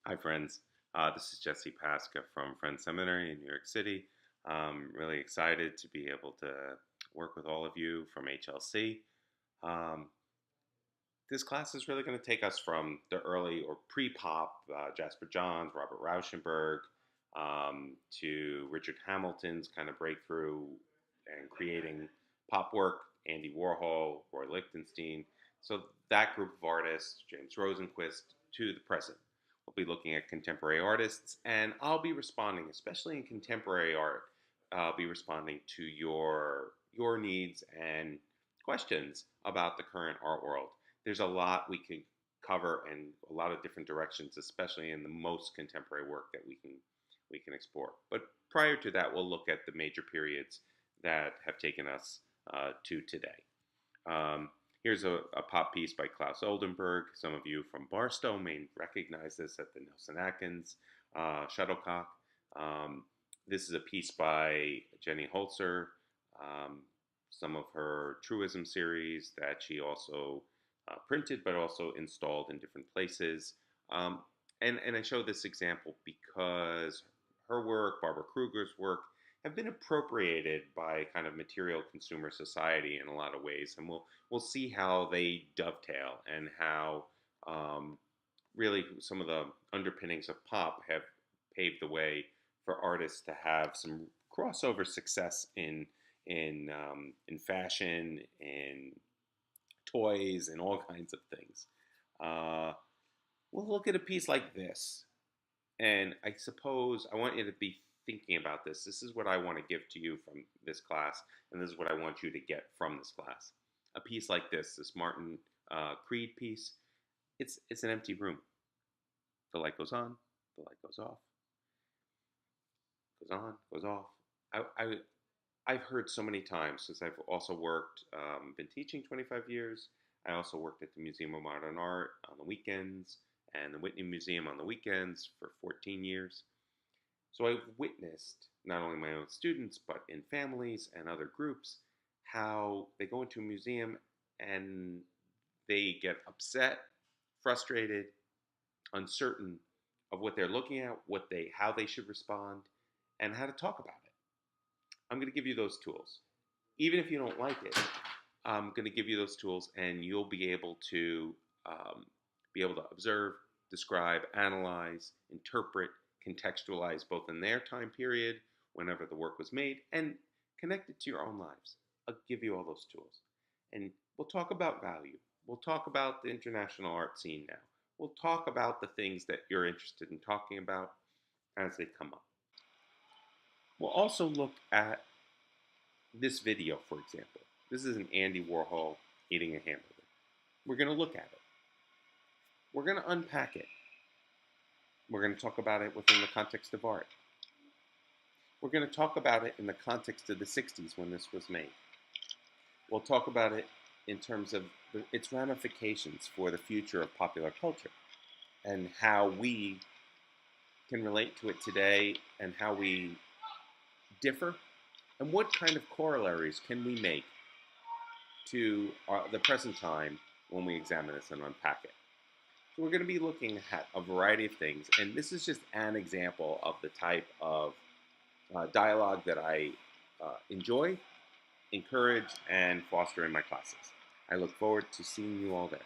Hi, friends. This is Jesse Pasca from Friends Seminary in New York City. I'm really excited to be able to work with all of you from HLC. Um, this class is really going to take us from the early or pre-pop Jasper Johns, Robert Rauschenberg, to Richard Hamilton's kind of breakthrough and creating pop work, Andy Warhol, Roy Lichtenstein. So that group of artists, James Rosenquist, to the present. We'll be looking at contemporary artists, and I'll be responding, especially in contemporary art. I'll be responding to your needs and questions about the current art world. There's a lot we can cover and a lot of different directions, especially in the most contemporary work that we can explore. But prior to that, we'll look at the major periods that have taken us to today. Um, Here's a pop piece by Klaus Oldenburg. Some of you from Barstow may recognize this at the Nelson Atkins Shuttlecock. This is a piece by Jenny Holzer, some of her Truism series that she also printed but also installed in different places. And I show this example because her work, Barbara Kruger's work, have been appropriated by kind of material consumer society in a lot of ways, and we'll see how they dovetail and how really some of the underpinnings of pop have paved the way for artists to have some crossover success in fashion, in toys, and all kinds of things. Uh, we'll look at a piece like this, and I suppose I want you to be thinking about this. This is what I want to give to you from this class, and this is what I want you to get from this class. A piece like this Martin Creed piece, it's an empty room. The light goes on, the light goes off, goes on, goes off. I've heard so many times, since I've also worked, been teaching 25 years. I also worked at the Museum of Modern Art on the weekends and the Whitney Museum on the weekends for 14 years. So I've witnessed, not only my own students, but in families and other groups, how they go into a museum and they get upset, frustrated, uncertain of what they're looking at, how they should respond, and how to talk about it. I'm going to give you those tools. Even if you don't like it, I'm going to give you those tools, and you'll be able to observe, describe, analyze, interpret, contextualize both in their time period, whenever the work was made, and connect it to your own lives. I'll give you all those tools. And we'll talk about value. We'll talk about the international art scene now. We'll talk about the things that you're interested in talking about as they come up. We'll also look at this video, for example. This is an Andy Warhol eating a hamburger. We're going to look at it. We're going to unpack it. We're going to talk about it within the context of art. We're going to talk about it in the context of the 60s when this was made. We'll talk about it in terms of its ramifications for the future of popular culture and how we can relate to it today and how we differ and what kind of corollaries can we make to the present time when we examine this and unpack it. So we're going to be looking at a variety of things, and this is just an example of the type of dialogue that I enjoy, encourage, and foster in my classes. I look forward to seeing you all there.